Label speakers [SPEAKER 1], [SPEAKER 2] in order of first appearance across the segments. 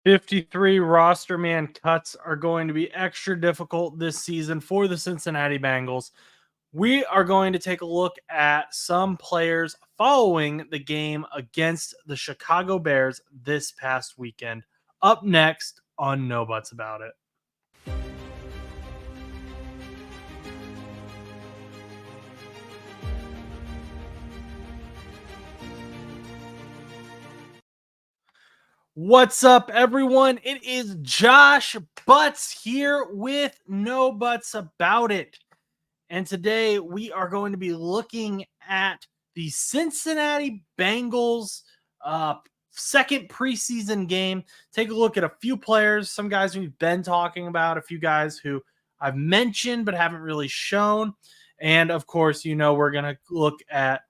[SPEAKER 1] 53 roster man cuts are going to be extra difficult this season for the Cincinnati Bengals. We are going to take a look at some players following the game against the Chicago Bears this past weekend. Up next on No Buts About It. What's up, everyone? It is Josh Butts here with No Buts About It. And today we are going to be looking at the Cincinnati Bengals second preseason game. Take a look at a few players, some guys we've been talking about, a few guys who I've mentioned but haven't really shown. And of course, we're going to look at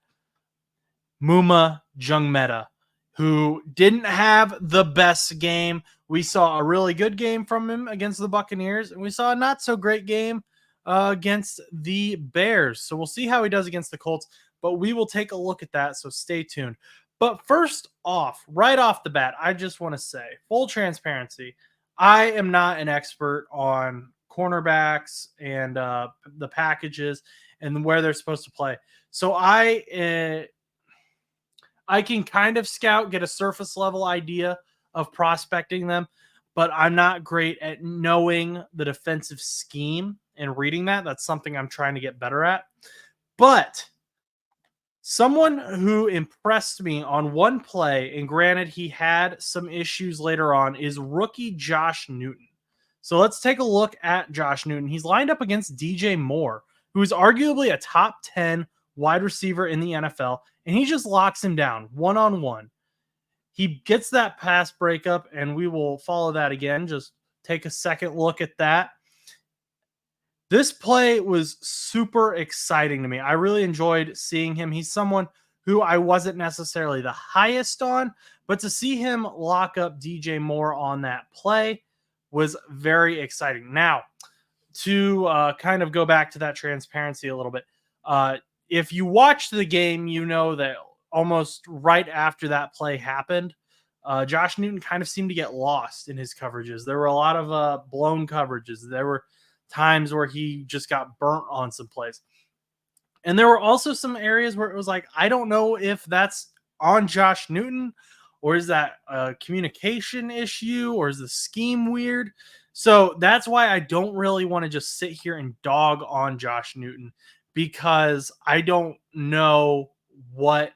[SPEAKER 1] Maema Njongmeta, who didn't have the best game. We saw a really good game from him against the Buccaneers, and we saw a not so great game against the Bears. So we'll see how he does against the Colts, but we will take a look at that. So stay tuned. But first off, right off the bat, I just want to say full transparency. I am not an expert on cornerbacks and the packages and where they're supposed to play. So I can kind of scout, get a surface level idea of prospecting them, but I'm not great at knowing the defensive scheme and reading that. That's something I'm trying to get better at. But someone who impressed me on one play, and granted he had some issues later on, is rookie Josh Newton. So let's take a look at Josh Newton. He's lined up against DJ Moore, who is arguably a top 10 wide receiver in the NFL, and he just locks him down one-on-one. He gets that pass breakup, and we will follow that again. Just take a second look at that. This play was super exciting to me. I really enjoyed seeing him. He's someone who I wasn't necessarily the highest on, but to see him lock up DJ Moore on that play was very exciting. Now, to kind of go back to that transparency a little bit, if you watched the game, you know that almost right after that play happened, Josh Newton kind of seemed to get lost in his coverages. There were a lot of blown coverages. There were times where he just got burnt on some plays. And there were also some areas where it was like, I don't know if that's on Josh Newton, or is that a communication issue, or is the scheme weird? So that's why I don't really want to just sit here and dog on Josh Newton, because I don't know what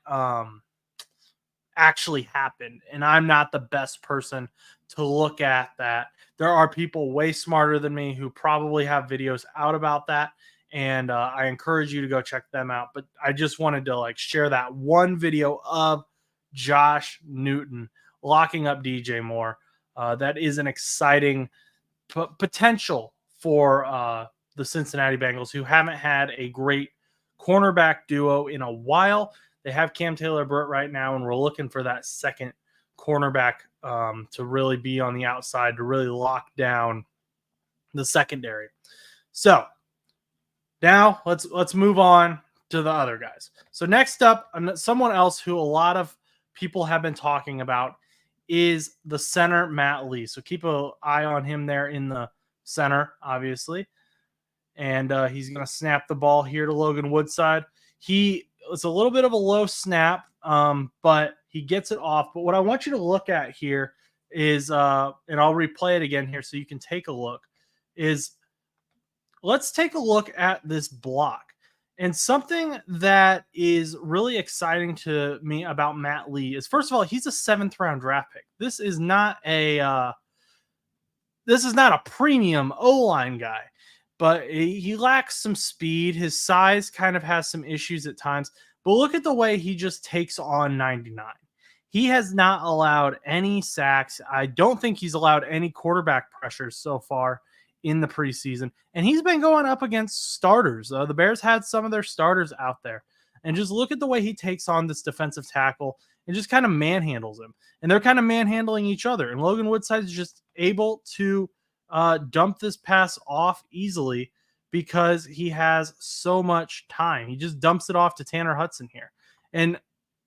[SPEAKER 1] actually happened, and I'm not the best person to look at that. There are people way smarter than me who probably have videos out about that, and I encourage you to go check them out. But I just wanted to share that one video of Josh Newton locking up DJ Moore. That is an exciting potential for the Cincinnati Bengals, who haven't had a great cornerback duo in a while. They have Cam Taylor-Britt right now, and we're looking for that second cornerback to really be on the outside, to really lock down the secondary. So now let's move on to the other guys. So next up, someone else who a lot of people have been talking about is the center, Matt Lee. So keep an eye on him there in the center, obviously. And he's going to snap the ball here to Logan Woodside. It's a little bit of a low snap, but he gets it off. But what I want you to look at here is, and I'll replay it again here so you can take a look, is let's take a look at this block. And something that is really exciting to me about Matt Lee is, first of all, he's a 7th round draft pick. This is not a premium O-line guy, but he lacks some speed. His size kind of has some issues at times. But look at the way he just takes on 99. He has not allowed any sacks. I don't think he's allowed any quarterback pressures so far in the preseason. And he's been going up against starters. The Bears had some of their starters out there. And just look at the way he takes on this defensive tackle and just kind of manhandles him. And they're kind of manhandling each other. And Logan Woodside is just able to dump this pass off easily because he has so much time. He just dumps it off to Tanner Hudson here. And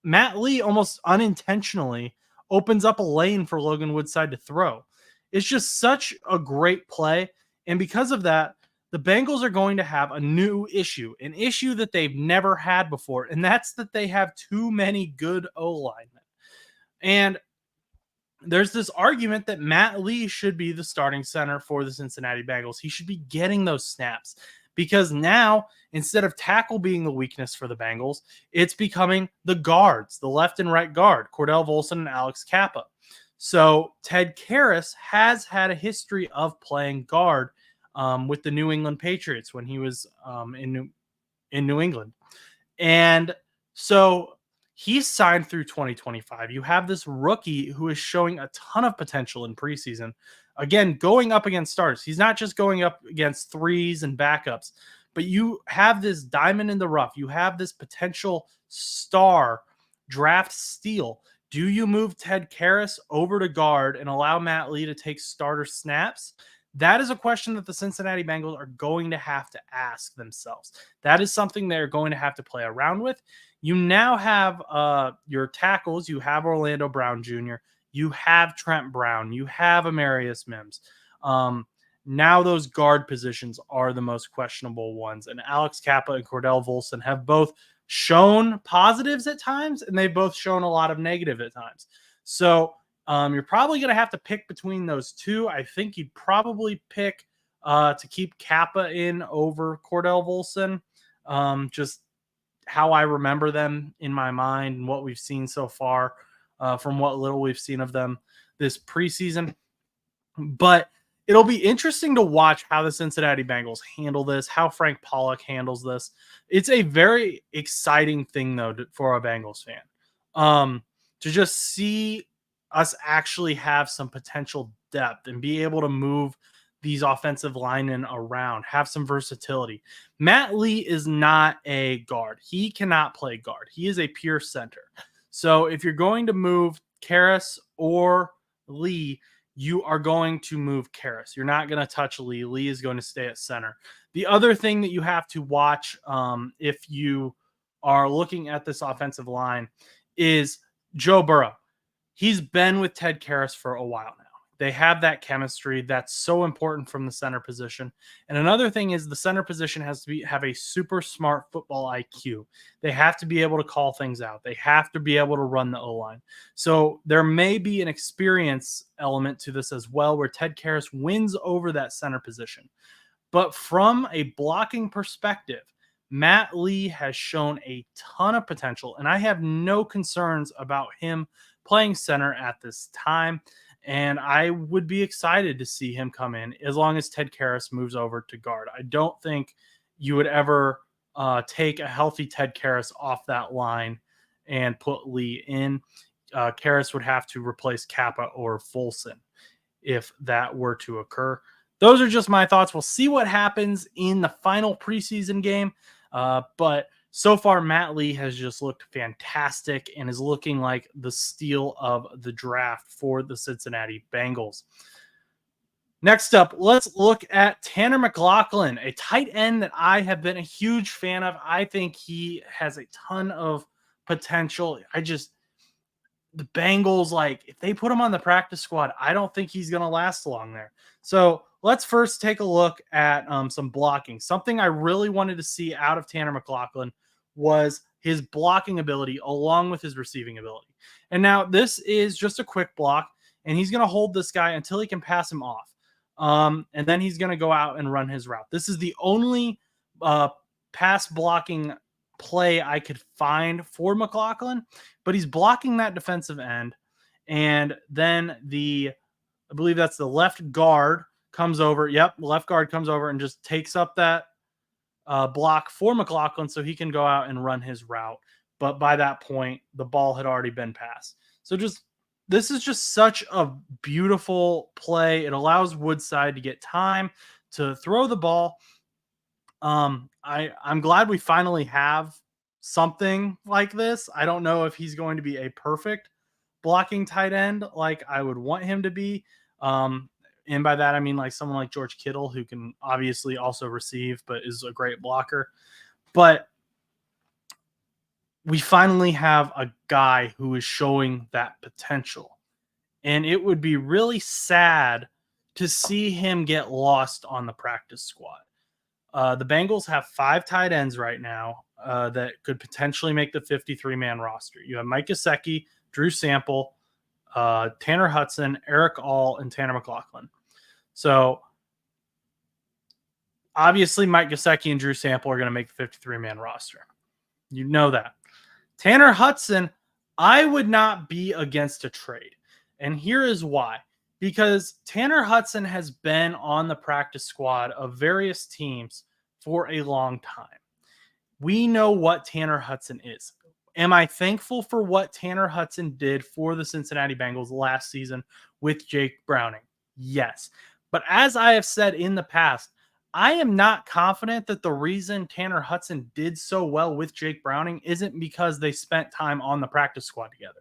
[SPEAKER 1] Matt Lee almost unintentionally opens up a lane for Logan Woodside to throw. It's just such a great play. And because of that, the Bengals are going to have a new issue, an issue that they've never had before, and that's that they have too many good O linemen. And there's this argument that Matt Lee should be the starting center for the Cincinnati Bengals. He should be getting those snaps because now, instead of tackle being the weakness for the Bengals, it's becoming the guards, the left and right guard, Cordell Volson and Alex Kappa. So Ted Karras has had a history of playing guard with the New England Patriots when he was in New England. And so he's signed through 2025. You have this rookie who is showing a ton of potential in preseason. Again, going up against stars. He's not just going up against threes and backups, but you have this diamond in the rough. You have this potential star draft steal. Do you move Ted Karras over to guard and allow Matt Lee to take starter snaps? That is a question that the Cincinnati Bengals are going to have to ask themselves. That is something they're going to have to play around with. You now have your tackles. You have Orlando Brown Jr. You have Trent Brown. You have Amarius Mims. Now those guard positions are the most questionable ones. And Alex Kappa and Cordell Volson have both shown positives at times, and they've both shown a lot of negative at times. So you're probably going to have to pick between those two. I think you'd probably pick to keep Kappa in over Cordell Volson. Just how I remember them in my mind and what we've seen so far from what little we've seen of them this preseason. But it'll be interesting to watch how the Cincinnati Bengals handle this, how Frank Pollock handles this. It's a very exciting thing, though, for a Bengals fan to just see us actually have some potential depth and be able to move these offensive linemen around, have some versatility. Matt Lee is not a guard. He cannot play guard. He is a pure center. So if you're going to move Karras or Lee, you are going to move Karras. You're not going to touch Lee. Lee is going to stay at center. The other thing that you have to watch if you are looking at this offensive line is Joe Burrow. He's been with Ted Karras for a while now. They have that chemistry that's so important from the center position. And another thing is the center position has to have a super smart football IQ. They have to be able to call things out. They have to be able to run the O-line. So there may be an experience element to this as well, where Ted Karras wins over that center position. But from a blocking perspective, Matt Lee has shown a ton of potential, and I have no concerns about him playing center at this time. And I would be excited to see him come in as long as Ted Karras moves over to guard. I don't think you would ever take a healthy Ted Karras off that line and put Lee in. Karras would have to replace Kappa or Volson if that were to occur. Those are just my thoughts. We'll see what happens in the final preseason game. But so far, Matt Lee has just looked fantastic and is looking like the steal of the draft for the Cincinnati Bengals. Next up, let's look at Tanner Mclachlan, a tight end that I have been a huge fan of. I think he has a ton of potential. The Bengals, if they put him on the practice squad, I don't think he's going to last long there. So let's first take a look at some blocking. Something I really wanted to see out of Tanner Mclachlan was his blocking ability along with his receiving ability. And now this is just a quick block, and he's going to hold this guy until he can pass him off. And then he's going to go out and run his route. This is the only pass blocking play I could find for Mclachlan, but he's blocking that defensive end. And then I believe that's the left guard comes over. Yep. Left guard comes over and just takes up that block for Mclachlan so he can go out and run his route. But by that point, the ball had already been passed. So this is just such a beautiful play. It allows Woodside to get time to throw the ball. I'm glad we finally have something like this. I don't know if he's going to be a perfect blocking tight end like I would want him to be. And by that, I mean like someone like George Kittle, who can obviously also receive, but is a great blocker. But we finally have a guy who is showing that potential. and it would be really sad to see him get lost on the practice squad. The Bengals have 5 tight ends right now that could potentially make the 53-man roster. You have Mike Gesicki, Drew Sample, Tanner Hudson, Eric All, and Tanner Mclachlan. So obviously Mike Gesicki and Drew Sample are going to make the 53-man roster. You know that. Tanner Hudson, I would not be against a trade. And here is why. Because Tanner Hudson has been on the practice squad of various teams for a long time. We know what Tanner Hudson is. Am I thankful for what Tanner Hudson did for the Cincinnati Bengals last season with Jake Browning? Yes. But as I have said in the past, I am not confident that the reason Tanner Hudson did so well with Jake Browning isn't because they spent time on the practice squad together.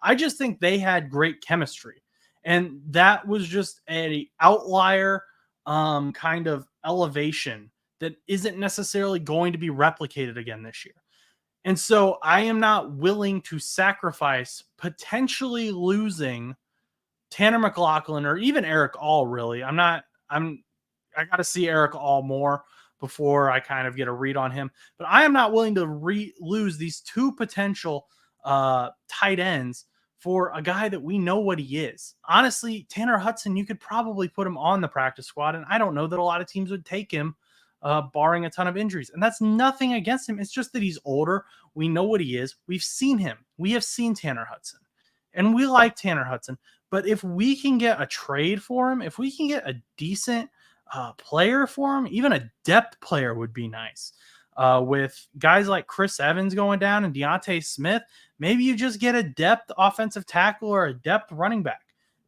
[SPEAKER 1] I just think they had great chemistry. And that was just an outlier kind of elevation that isn't necessarily going to be replicated again this year. And so I am not willing to sacrifice potentially losing Tanner Mclachlan or even Eric All, really. I got to see Eric All more before I kind of get a read on him. But I am not willing to lose these 2 potential tight ends for a guy that we know what he is. Honestly, Tanner Hudson, you could probably put him on the practice squad, and I don't know that a lot of teams would take him, barring a ton of injuries. And that's nothing against him. It's just that he's older. We know what he is. We've seen him. We have seen Tanner Hudson, and we like Tanner Hudson. But if we can get a trade for him, if we can get a decent player for him, even a depth player would be nice. With guys like Chris Evans going down and Deontay Smith, maybe you just get a depth offensive tackle or a depth running back.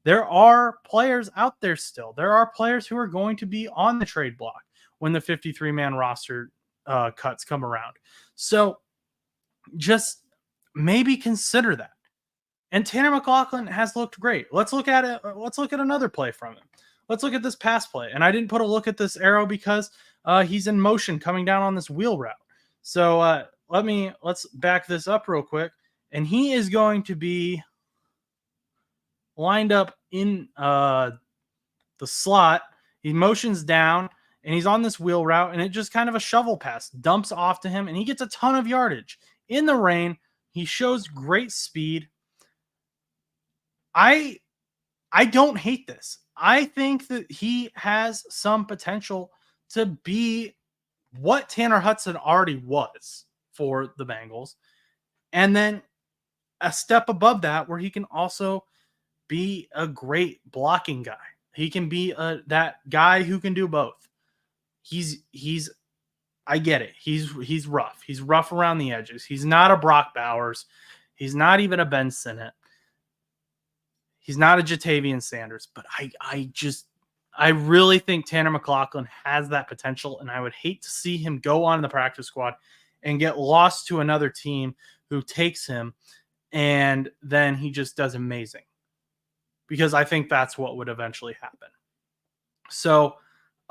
[SPEAKER 1] There are players out there still. There are players who are going to be on the trade block when the 53-man roster cuts come around. So just maybe consider that. And Tanner Mclachlan has looked great. Let's look at it. Let's look at another play from him. Let's look at this pass play. And I didn't put a look at this arrow because he's in motion coming down on this wheel route. So let's back this up real quick. And he is going to be lined up in the slot. He motions down and he's on this wheel route, and it just kind of a shovel pass dumps off to him, and he gets a ton of yardage in the rain. He shows great speed. I don't hate this. I think that he has some potential to be what Tanner Hudson already was for the Bengals, and then a step above that where he can also be a great blocking guy. He can be that guy who can do both. I get it. He's rough. He's rough around the edges. He's not a Brock Bowers. He's not even a Ben Sinnott. He's not a Jatavian Sanders, but I really think Tanner Mclachlan has that potential, and I would hate to see him go on in the practice squad and get lost to another team who takes him, and then he just does amazing, because I think that's what would eventually happen. So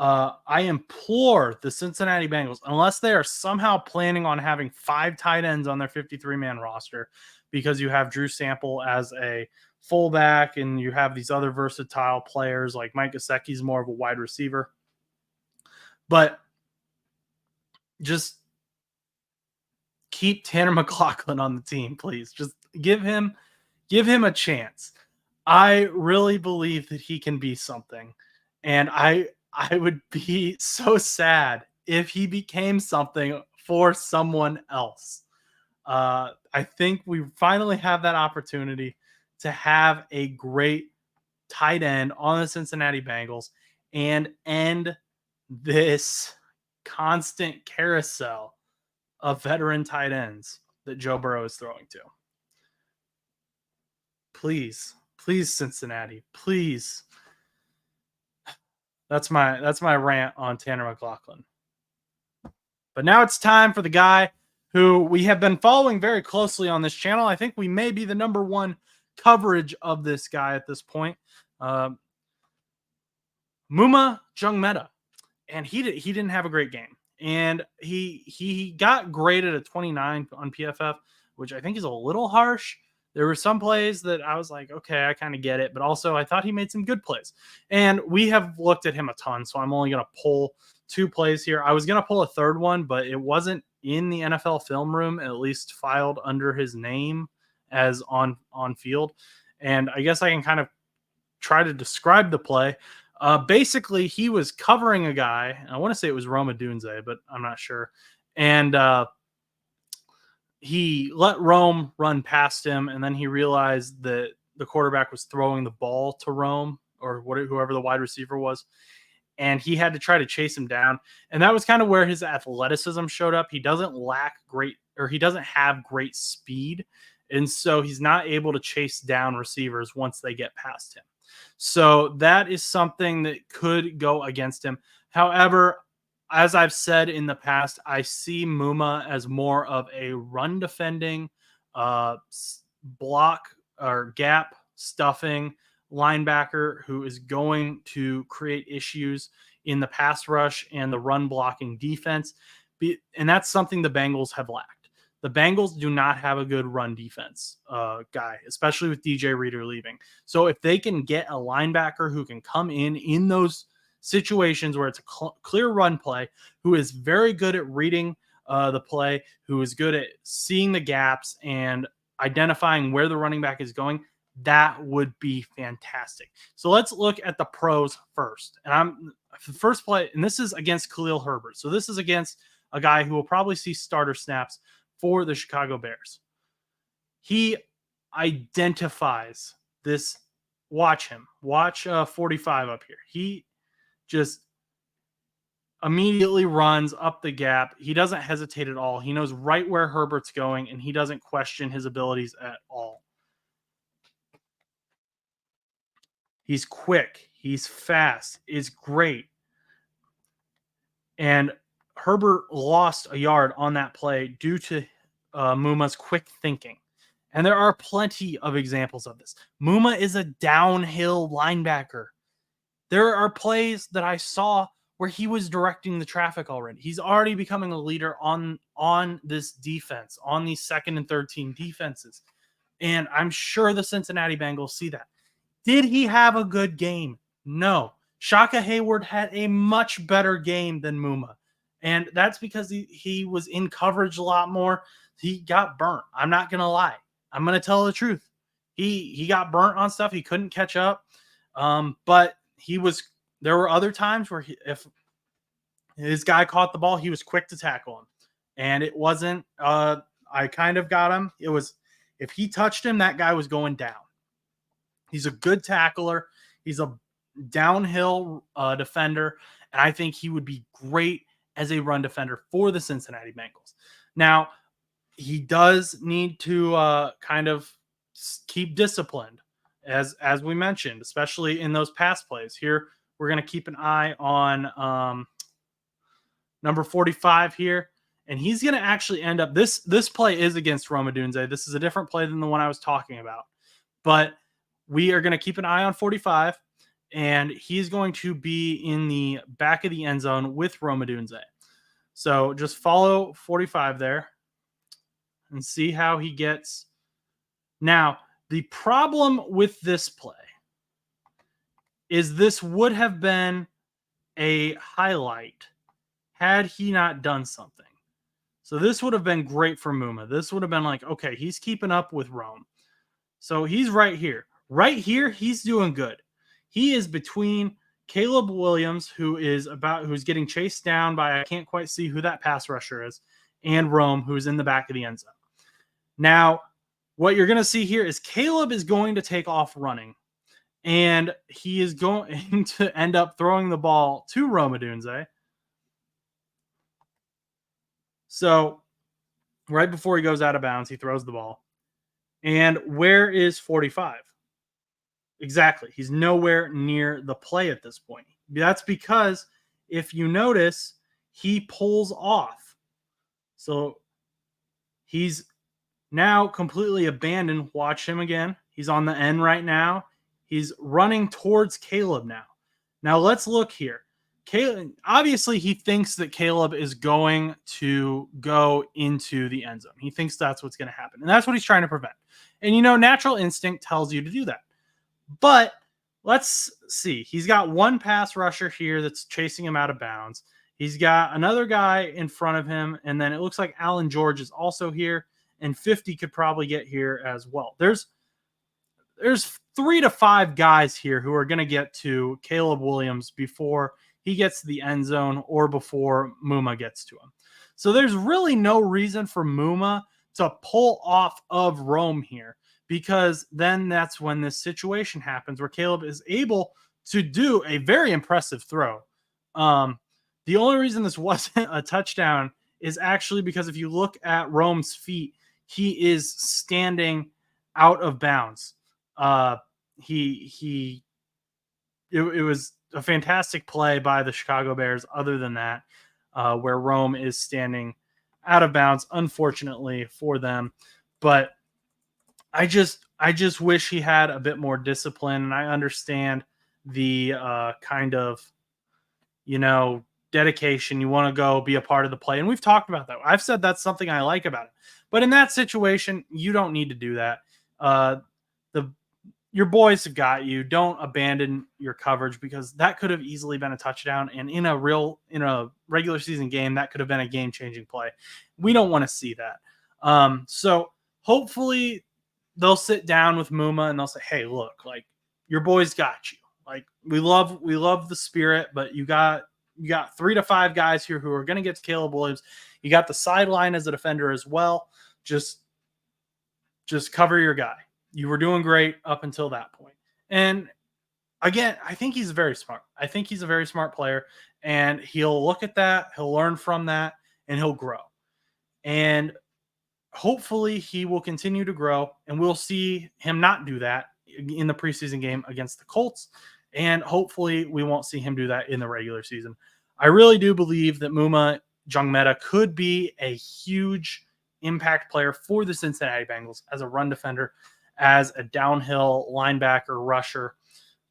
[SPEAKER 1] I implore the Cincinnati Bengals, unless they are somehow planning on having 5 tight ends on their 53-man roster, because you have Drew Sample as a fullback and you have these other versatile players like Mike Gesicki is more of a wide receiver. But just keep Tanner Mclachlan on the team, please. Just give him a chance. I really believe that he can be something. And I would be so sad if he became something for someone else. I think we finally have that opportunity to have a great tight end on the Cincinnati Bengals and end this constant carousel of veteran tight ends that Joe Burrow is throwing to. Please, Cincinnati, please. That's my rant on Tanner Mclachlan. But now it's time for the guy who we have been following very closely on this channel. I think we may be the number one coverage of this guy at this point. Maema Njongmeta. And he didn't have a great game. And he got graded at 29 on PFF, which I think is a little harsh. There were some plays that I was like, okay, I kind of get it, but also I thought he made some good plays. And we have looked at him a ton, so I'm only going to pull 2 plays here. I was going to pull a third one, but it wasn't in the NFL film room, at least filed under his name as on field. And I guess I can kind of try to describe the play. Basically, he was covering a guy. I want to say it was Roma Dunze, but I'm not sure. And he let Rome run past him, and then he realized that the quarterback was throwing the ball to Rome or whoever the wide receiver was, and he had to try to chase him down. And that was kind of where his athleticism showed up. He doesn't he doesn't have great speed, and so he's not able to chase down receivers once they get past him. So that is something that could go against him. However, as I've said in the past, I see Muma as more of a run defending, block or gap stuffing linebacker who is going to create issues in the pass rush and the run blocking defense. And that's something the Bengals have lacked. The Bengals do not have a good run defense guy, especially with DJ Reader leaving. So if they can get a linebacker who can come in those situations where it's a clear run play, who is very good at reading the play, who is good at seeing the gaps and identifying where the running back is going, that would be fantastic. So let's look at the pros first. And the first play, and this is against Khalil Herbert. So this is against a guy who will probably see starter snaps for the Chicago Bears. He identifies this. Watch him. Watch 45 up here. He just immediately runs up the gap. He doesn't hesitate at all. He knows right where Herbert's going, and he doesn't question his abilities at all. He's quick. He's fast. Is great. And Herbert lost a yard on that play due to Muma's quick thinking. And there are plenty of examples of this. Muma is a downhill linebacker. There are plays that I saw where he was directing the traffic already. He's already becoming a leader on this defense, on these second and third team defenses. And I'm sure the Cincinnati Bengals see that. Did he have a good game? No. Shaka Hayward had a much better game than Muma. And that's because he was in coverage a lot more. He got burnt. I'm not going to lie. I'm going to tell the truth. He got burnt on stuff. He couldn't catch up. But there were other times where if his guy caught the ball, he was quick to tackle him. And it wasn't, I kind of got him. It was, if he touched him, that guy was going down. He's a good tackler. He's a downhill defender. And I think he would be great as a run defender for the Cincinnati Bengals. Now, he does need to kind of keep disciplined, as we mentioned, especially in those pass plays. Here, we're going to keep an eye on number 45 here. And he's going to actually end up, this play is against Roma Dunze. This is a different play than the one I was talking about. But we are going to keep an eye on 45. And he's going to be in the back of the end zone with Roma Dunze. So just follow 45 there and see how he gets. Now, the problem with this play is this would have been a highlight had he not done something. So this would have been great for Muma. This would have been like, okay, he's keeping up with Rome. So he's right here. Right here, he's doing good. He is between Caleb Williams, who's getting chased down by, I can't quite see who that pass rusher is, and Rome, who's in the back of the end zone. Now, what you're going to see here is Caleb is going to take off running, and he is going to end up throwing the ball to Roma Dunze. So right before he goes out of bounds, he throws the ball. And where is 45? Exactly. He's nowhere near the play at this point. That's because if you notice, he pulls off. So he's now completely abandoned. Watch him again. He's on the end right now. He's running towards Caleb now. Now let's look here. Caleb, obviously, he thinks that Caleb is going to go into the end zone. He thinks that's what's going to happen. And that's what he's trying to prevent. And, natural instinct tells you to do that. But let's see. He's got one pass rusher here that's chasing him out of bounds. He's got another guy in front of him. And then it looks like Alan George is also here. And 50 could probably get here as well. There's 3 to 5 guys here who are going to get to Caleb Williams before he gets to the end zone or before Maema gets to him. So there's really no reason for Maema to pull off of Rome here, because then that's when this situation happens where Caleb is able to do a very impressive throw. The only reason this wasn't a touchdown is actually because if you look at Rome's feet, he is standing out of bounds. It was a fantastic play by the Chicago Bears. Other than that, where Rome is standing out of bounds, unfortunately for them. But I just wish he had a bit more discipline. And I understand the kind of, dedication. You want to go be a part of the play. And we've talked about that. I've said that's something I like about it. But in that situation, you don't need to do that. Your boys have got you. Don't abandon your coverage, because that could have easily been a touchdown. And in a regular season game, that could have been a game-changing play. We don't want to see that. So hopefully they'll sit down with Maema and they'll say, hey, look, like, your boys got you. Like, we love the spirit, but you got 3 to 5 guys here who are going to get to Caleb Williams. You got the sideline as a defender as well. Just cover your guy. You were doing great up until that point. And again, I think he's very smart. I think he's a very smart player, and he'll look at that, he'll learn from that, and he'll grow. And hopefully he will continue to grow, and we'll see him not do that in the preseason game against the Colts. And hopefully we won't see him do that in the regular season. I really do believe that Maema Njongmeta could be a huge impact player for the Cincinnati Bengals as a run defender, as a downhill linebacker, rusher.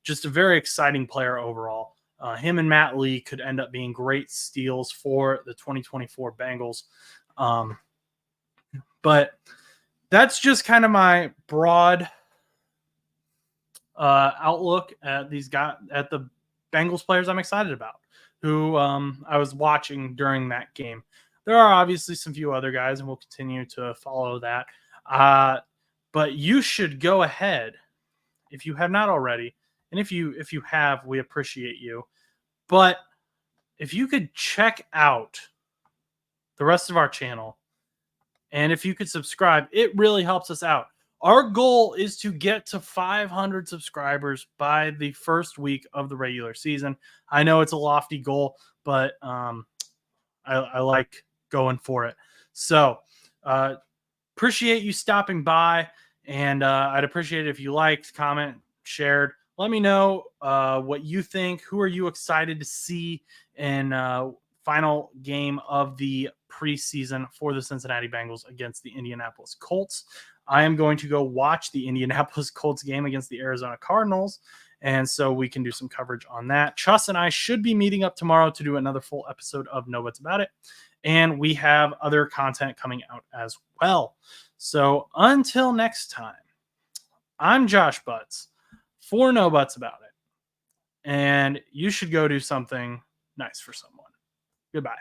[SPEAKER 1] Just a very exciting player overall. Him and Matt Lee could end up being great steals for the 2024 Bengals. But that's just kind of my broad outlook at the Bengals players I'm excited about, who I was watching during that game. There are obviously some few other guys, and we'll continue to follow that. But you should go ahead, if you have not already, and if you have, we appreciate you. But if you could check out the rest of our channel, and if you could subscribe, it really helps us out. Our goal is to get to 500 subscribers by the first week of the regular season. I know it's a lofty goal, but I like going for it. So appreciate you stopping by, and I'd appreciate it if you liked, comment, shared. Let me know what you think. Who are you excited to see in final game of the preseason for the Cincinnati Bengals against the Indianapolis Colts? I am going to go watch the Indianapolis Colts game against the Arizona Cardinals, and so we can do some coverage on that. Chuss and I should be meeting up tomorrow to do another full episode of No Butts About It, and we have other content coming out as well. So until next time, I'm Josh Butts for No Butts About It, and you should go do something nice for someone. Goodbye.